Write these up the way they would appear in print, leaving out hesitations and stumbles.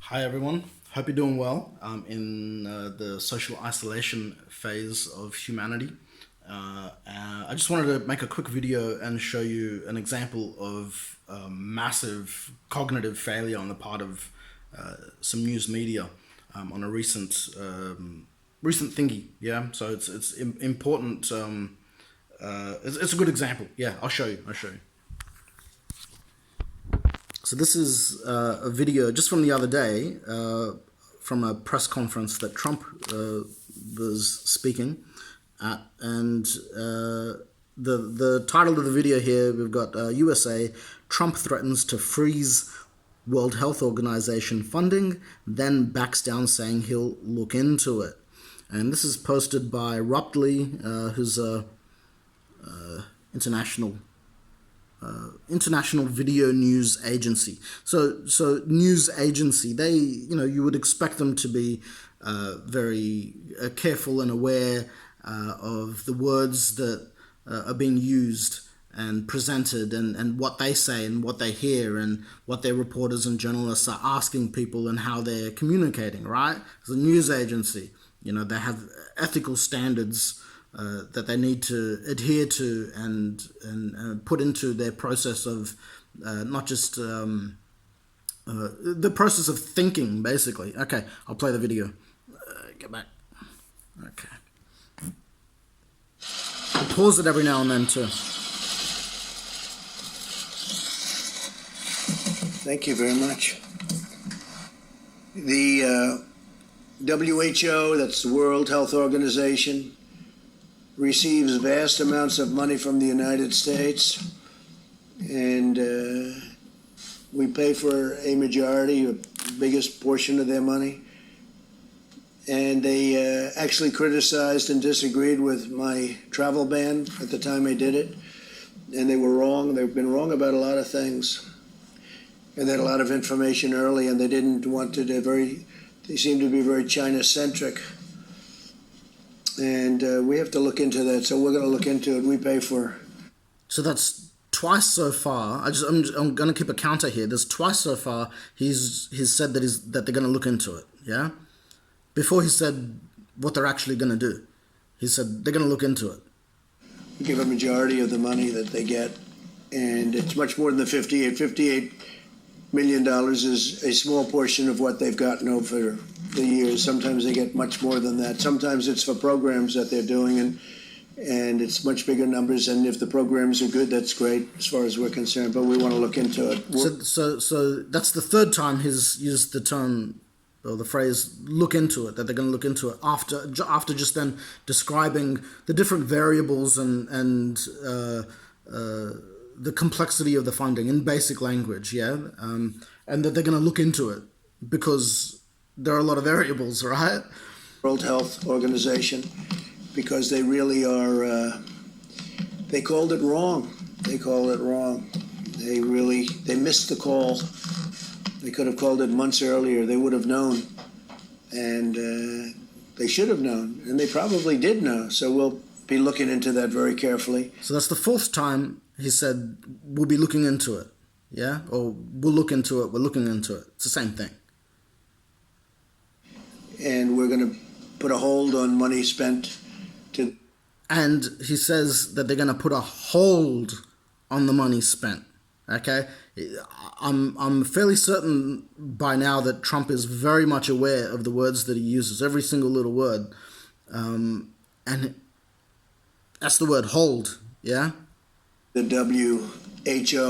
Hi everyone, hope you're doing well in the social isolation phase of humanity. I just wanted to make a quick video and show you an example of massive cognitive failure on the part of some news media on a recent thingy. Yeah, so it's important. It's a good example. Yeah, I'll show you. So this is a video just from the other day from a press conference that Trump was speaking at, and the title of the video here, we've got USA, Trump threatens to freeze World Health Organization funding, then backs down saying he'll look into it. And this is posted by Ruptly, who's a international video news agency. So news agency, they, you would expect them to be very careful and aware of the words that are being used and presented, and what they say and what they hear and what their reporters and journalists are asking people and how they're communicating, right? As a news agency, they have ethical standards that they need to adhere to and put into their process of not just the process of thinking, basically. Okay, I'll play the video. Get back. Okay. I'll pause it every now and then too. Thank you very much. The WHO, that's the World Health Organization, receives vast amounts of money from the United States, and we pay for a majority, a biggest portion of their money. And they actually criticized and disagreed with my travel ban at the time I did it, and they were wrong. They've been wrong about a lot of things, and they had a lot of information early, and they didn't want to. They seem to be very China-centric. And we have to look into that. So we're going to look into it. We pay for. So that's twice so far. I'm going to keep a counter here. There's twice so far he's said that they're going to look into it. Yeah. Before he said what they're actually going to do, he said they're going to look into it. We give a majority of the money that they get, and it's much more than the $58 million is a small portion of what they've gotten over the years. Sometimes they get much more than that. Sometimes it's for programs that they're doing, and it's much bigger numbers. And if the programs are good, that's great as far as we're concerned. But we want to look into it. So that's the third time he's used the term or the phrase "look into it." That they're going to look into it after just then describing the different variables and the complexity of the funding in basic language, and that they're going to look into it because there are a lot of variables, right? World Health Organization, because they really are, they called it wrong. They missed the call. They could have called it months earlier. They would have known, and they should have known, and they probably did know. So we'll be looking into that very carefully. So that's the fourth time he said, we'll be looking into it, yeah? Or we'll look into it, we're looking into it. It's the same thing. And we're going to put a hold on money spent to... And he says that they're going to put a hold on the money spent, okay? I'm fairly certain by now that Trump is very much aware of the words that he uses, every single little word. And that's the word hold, yeah? The WHO,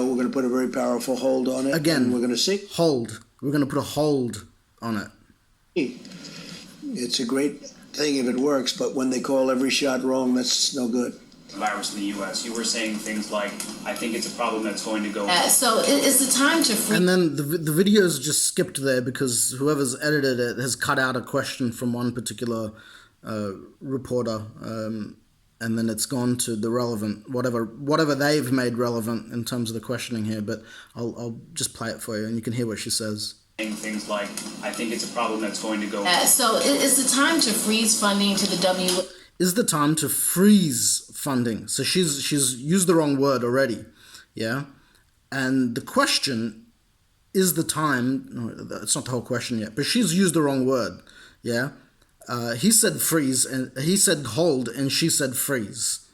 we're going to put a very powerful hold on it. Again, we're going to see. Hold. We're going to put a hold on it. It's a great thing if it works, but when they call every shot wrong, that's no good. Virus in the U.S. You were saying things like, I think it's a problem that's going to go... So it's the time to... And then the video's just skipped there because whoever's edited it has cut out a question from one particular reporter, and then it's gone to the relevant, whatever they've made relevant in terms of the questioning here. But I'll just play it for you, and you can hear what she says. Things like, I think it's a problem that's going to go... So it's the time to freeze funding to the WHO. Is the time to freeze funding. So she's used the wrong word already, yeah? And the question is the time, no, that's not the whole question yet, but she's used the wrong word, yeah? He said freeze, and he said hold, and she said freeze.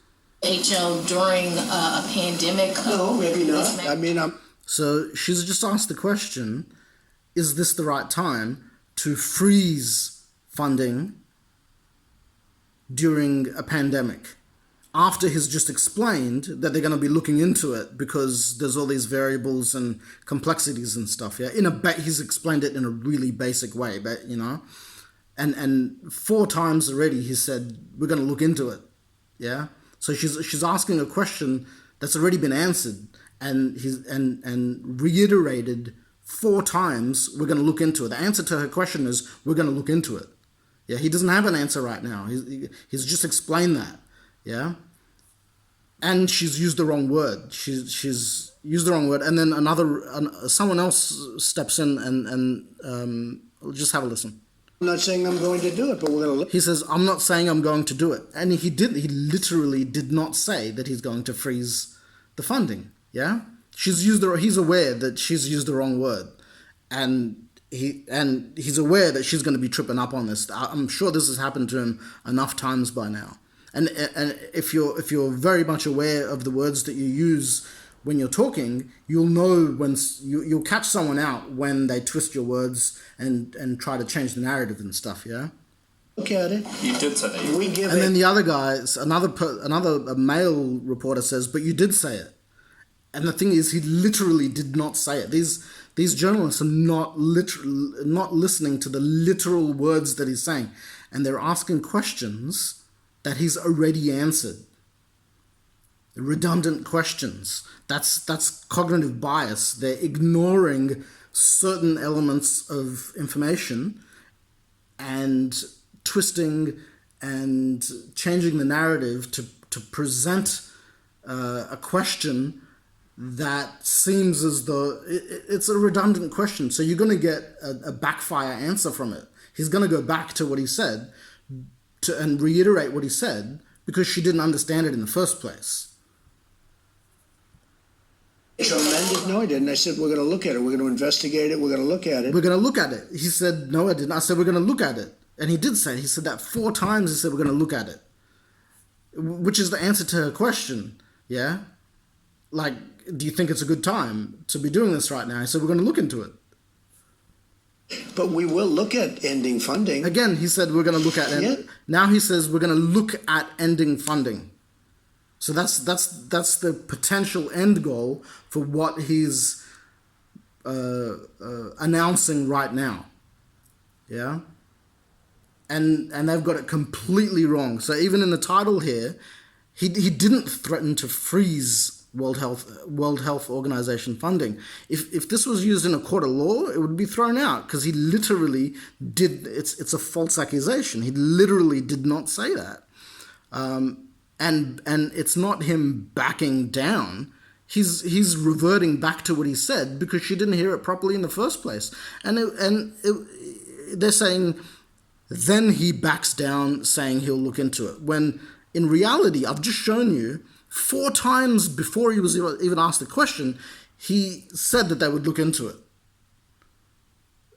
HO during a pandemic? No, maybe not. I mean, So she's just asked the question, is this the right time to freeze funding during a pandemic? After he's just explained that they're going to be looking into it because there's all these variables and complexities and stuff. Yeah, he's explained it in a really basic way, but and 4 times already he said we're going to look into it. Yeah, so she's asking a question that's already been answered, and he's and reiterated 4 times we're going to look into it. The answer to her question is we're going to look into it. Yeah, he doesn't have an answer right now. He's just explained that. Yeah. And she's used the wrong word. She's used the wrong word. And then someone else steps in and just have a listen. I'm not saying I'm going to do it, but we're going to look. He says, I'm not saying I'm going to do it. And he literally did not say that he's going to freeze the funding. Yeah? He's aware that she's used the wrong word. And he's aware that she's going to be tripping up on this. I'm sure this has happened to him enough times by now. And if you're very much aware of the words that you use when you're talking, you'll know when you'll catch someone out when they twist your words and try to change the narrative and stuff. Yeah. Look at it. You did say that. And then the other guy, a male reporter says, "But you did say it." And the thing is, he literally did not say it. These journalists are not listening to the literal words that he's saying, and they're asking questions that he's already answered. Redundant questions. That's cognitive bias. They're ignoring certain elements of information and twisting and changing the narrative to present a question that seems as though it's a redundant question. So you're going to get a backfire answer from it. He's going to go back to what he said and reiterate what he said because she didn't understand it in the first place. So amended? No, I didn't. I said we're going to look at it. We're going to investigate it. We're going to look at it. We're going to look at it. He said, no, I didn't. I said, we're going to look at it. And he did say it. He said that 4 times. He said, we're going to look at it. Which is the answer to her question. Yeah? Like, do you think it's a good time to be doing this right now? He said, we're going to look into it. But we will look at ending funding. Again, he said, we're going to look at it. Yeah. Now he says, we're going to look at ending funding. So that's the potential end goal for what he's announcing right now. Yeah? And they've got it completely wrong. So even in the title here, he didn't threaten to freeze World Health Organization funding. If this was used in a court of law, it would be thrown out because he literally did. It's a false accusation. He literally did not say that. And it's not him backing down. He's reverting back to what he said because she didn't hear it properly in the first place. They're saying then he backs down, saying he'll look into it. When in reality, I've just shown you 4 times before he was even asked the question, he said that they would look into it.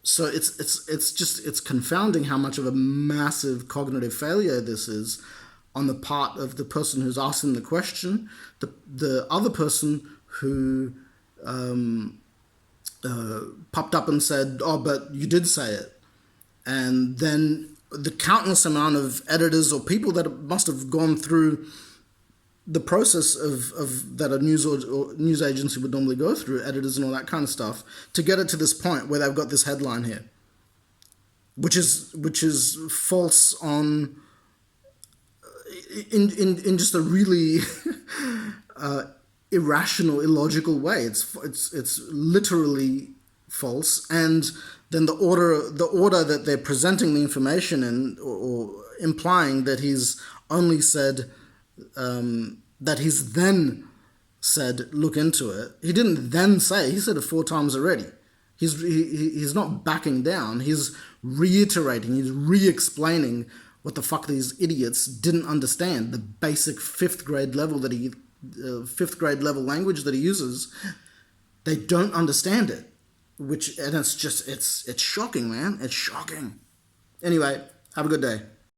So it's confounding how much of a massive cognitive failure this is on the part of the person who's asking the question, the other person who popped up and said, "Oh, but you did say it," and then the countless amount of editors or people that must have gone through the process of that a news agency would normally go through, editors and all that kind of stuff, to get it to this point where they've got this headline here, which is false on in just a really irrational, illogical way. It's literally false, and then the order that they're presenting the information in, or implying that he's only said. That he's then said, look into it. He didn't then say, he said it 4 times already. He's not backing down. He's reiterating, he's re-explaining what the fuck these idiots didn't understand. The basic 5th grade level language that he uses, they don't understand it. and it's shocking, man. It's shocking. Anyway, have a good day.